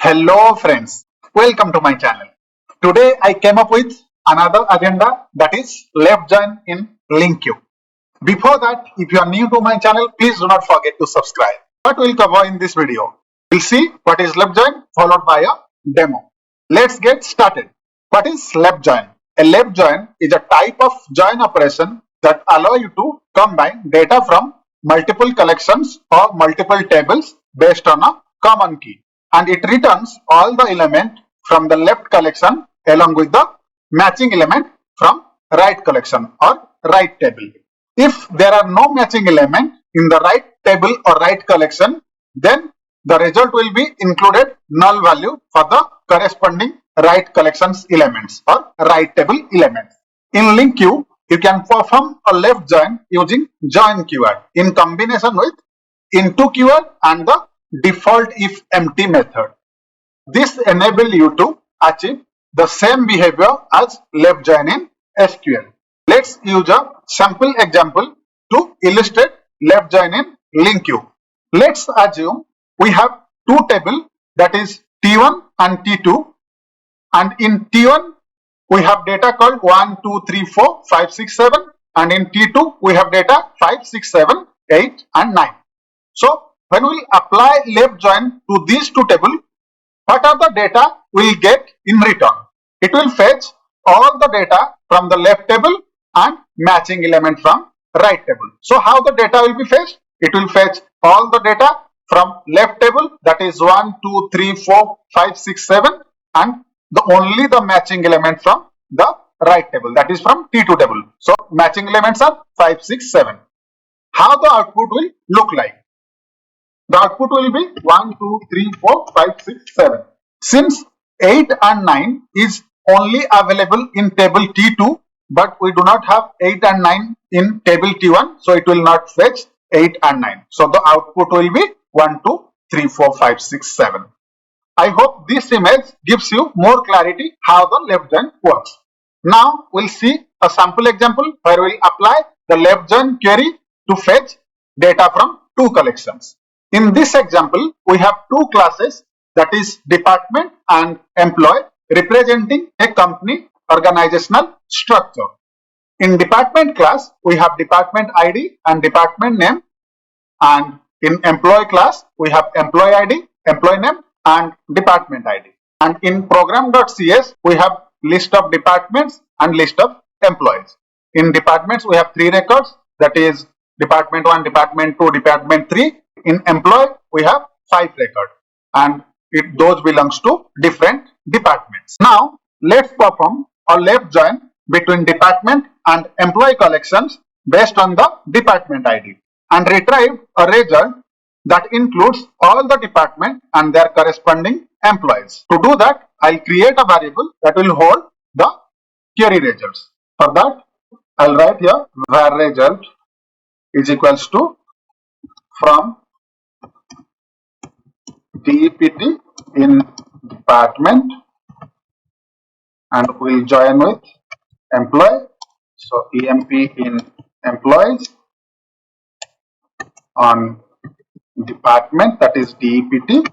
Hello friends, welcome to my channel. Today I came up with another agenda, that is left join in LINQ. Before that, if you are new to my channel, please do not forget to subscribe. What we'll cover in this video? We'll see what is left join followed by a demo. Let's get started. What is left join? A left join is a type of join operation that allow you to combine data from multiple collections or multiple tables based on a common key, and it returns all the element from the left collection along with the matching element from right collection or right table. If there are no matching element in the right table or right collection, then the result will be included null value for the corresponding right collections elements or right table elements. In LINQ, you can perform a left join using join keyword in combination with into keyword and the default if empty method. This enables you to achieve the same behavior as left join in SQL. Let's use a sample example to illustrate left join in LINQ. Let's assume we have two tables, that is T1 and T2, and in T1 we have data called 1, 2, 3, 4, 5, 6, 7, and in T2 we have data 5, 6, 7, 8 and 9. So when we apply left join to these two tables, what are the data we will get in return? It will fetch all the data from the left table and matching element from right table. So how the data will be fetched? It will fetch all the data from left table, that is 1, 2, 3, 4, 5, 6, 7, and only the matching element from the right table, that is from T2 table. So matching elements are 5, 6, 7. How the output will look like? The output will be 1, 2, 3, 4, 5, 6, 7. Since 8 and 9 is only available in table T2, but we do not have 8 and 9 in table T1, so it will not fetch 8 and 9. So the output will be 1, 2, 3, 4, 5, 6, 7. I hope this image gives you more clarity how the left join works. Now we'll see a sample example where we'll apply the left join query to fetch data from two collections. In this example, we have two classes, that is department and employee, representing a company organizational structure. In department class, we have department ID and department name, and in employee class, we have employee ID, employee name and department ID. And in program.cs, we have list of departments and list of employees. In departments, we have three records, that is department 1, department 2, department 3. In employee, we have 5 records, and those belongs to different departments. Now, let's perform a left join between department and employee collections based on the department ID and retrieve a result that includes all the department and their corresponding employees. To do that, I'll create a variable that will hold the query results. For that, I'll write here var result is equals to from DEPT in department, and we'll join with employee. So EMP in employees on department, that is DEPT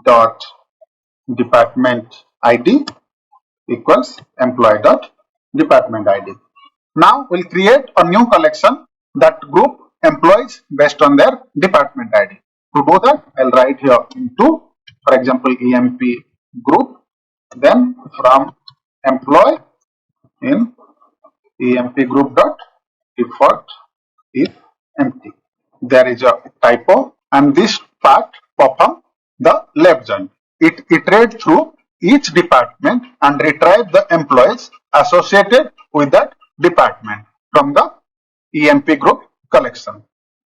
dot department ID equals employee dot department ID. Now we'll create a new collection that group employees based on their department ID. To do that, I'll write here into, for example, EMP group, then from employee in EMP group dot default if empty. There is a typo, and this part perform the left join. It iterates through each department and retrieve the employees associated with that department from the EMP group collection.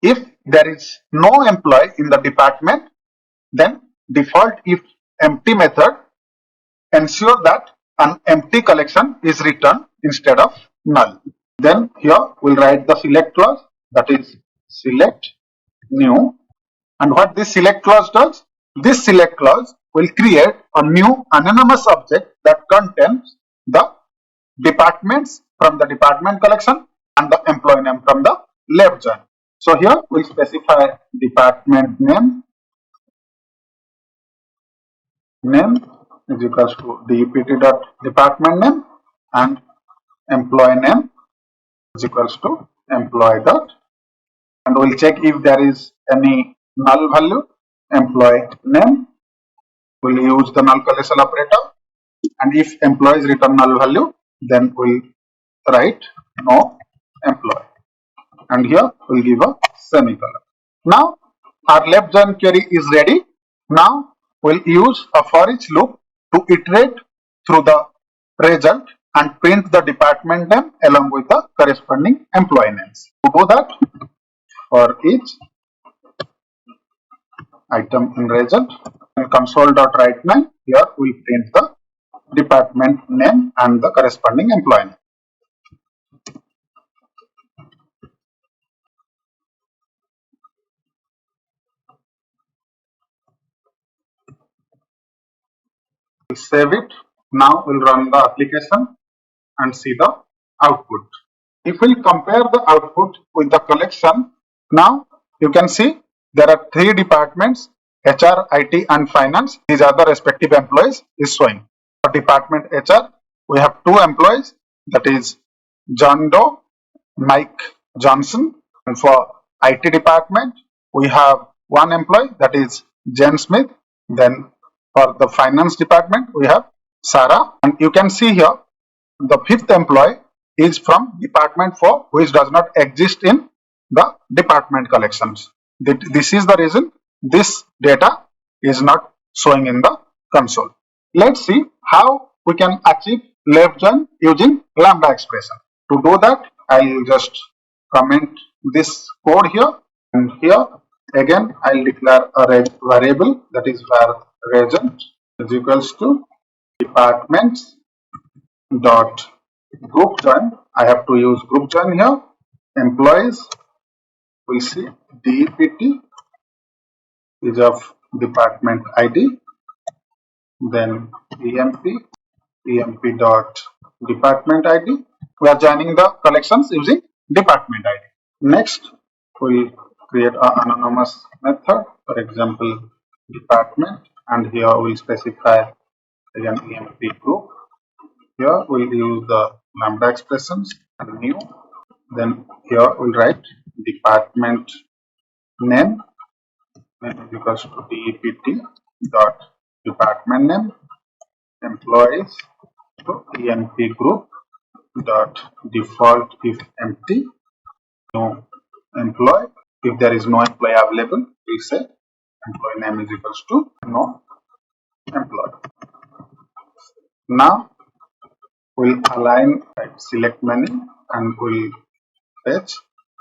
If there is no employee in the department, then default if empty method ensure that an empty collection is returned instead of null. Then here we'll write the select clause, that is select new. And what this select clause does? This select clause will create a new anonymous object that contains the departments from the department collection and the employee name from the left join. So here we'll specify department name name is equals to dept dot department name, and employee name is equals to employee dot, and we'll check if there is any null value. Employee name, we'll use the null collection operator, and if employees return null value, then we'll write no employee, and here we'll give a semicolon. Now our left join query is ready. Now we'll use a for each loop to iterate through the result and print the department name along with the corresponding employee names. To do that, for each item in result, in console.writeName, here we'll print the department name and the corresponding employee name. We'll save it. Now we'll run the application and see the output. If we compare the output with the collection, now you can see there are three departments: HR, IT, and finance. These are the respective employees is showing. For department HR, we have two employees, that is John Doe, Mike Johnson, and for IT department, we have one employee, that is Jen Smith. Then for the finance department, we have Sarah, and you can see here the fifth employee is from department 4, which does not exist in the department collections. This is the reason this data is not showing in the console. Let's see how we can achieve left join using lambda expression. To do that, I'll just comment this code here, and here again I'll declare a variable, that is var result is equals to departments dot group join. I have to use group join here. Employees, we see DEPT is of department ID, then EMP dot department ID. We are joining the collections using department ID. Next, we create an anonymous method, for example department, and here we specify again EMP group. Here we'll use the lambda expressions and new. Then here we'll write department name is equals to DEPT dot department name, employees to EMP group dot default if empty, no employee. If there is no employee available, we say employee name is equals to no employee. Now we'll align select menu and we'll fetch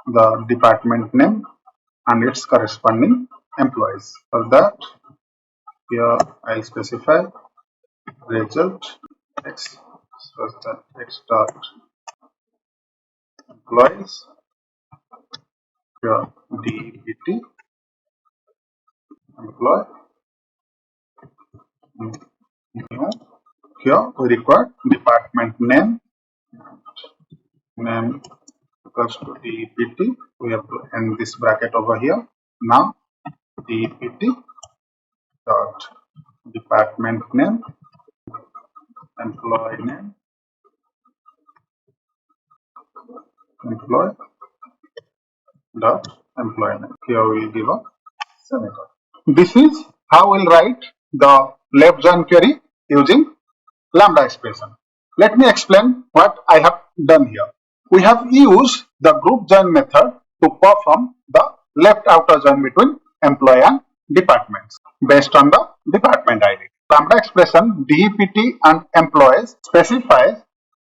the department name and its corresponding employees. For that, here I'll specify result x dot employees, here DEPT employee new. Here we require department name equals to DEPT. We have to end this bracket over here. Now DEPT dot department name, employee name, employee dot employee name. Here we will give a semicolon. This is how we'll write the left join query using lambda expression. Let me explain what I have done here. We have used the group join method to perform the left outer join between employee and departments based on the department ID. Lambda expression DEPT and employees specifies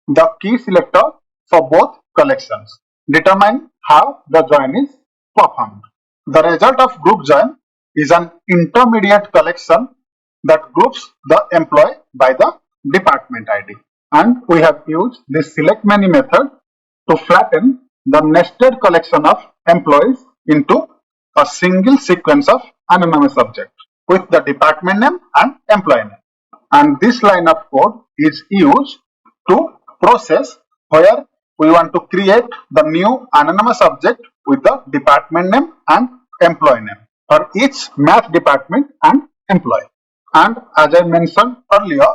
the key selector for both collections. Determine how the join is performed. The result of group join is an intermediate collection that groups the employee by the department ID, and we have used this select many method to flatten the nested collection of employees into a single sequence of anonymous object with the department name and employee name. And this line of code is used to process where we want to create the new anonymous object with the department name and employee name for each math department and employee. And as I mentioned earlier,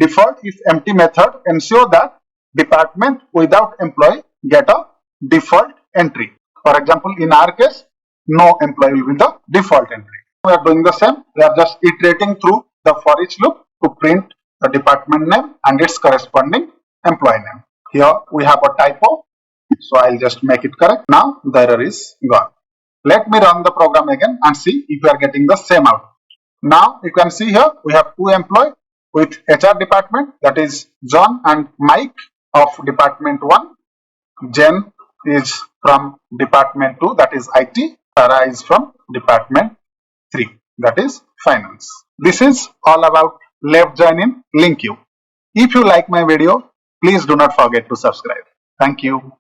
default if empty method ensure that department without employee get a default entry. For example, in our case, no employee will be the default entry. We are doing the same. We are just iterating through the for each loop to print the department name and its corresponding employee name. Here we have a typo, so I'll just make it correct. Now the error is gone. Let me run the program again and see if we are getting the same output. Now you can see here we have two employees with HR department, that is John and Mike of department 1. Jen is from department 2, that is IT. Sarah is from department 3, that is finance. This is all about left join in LINQ. If you like my video, please do not forget to subscribe. Thank you.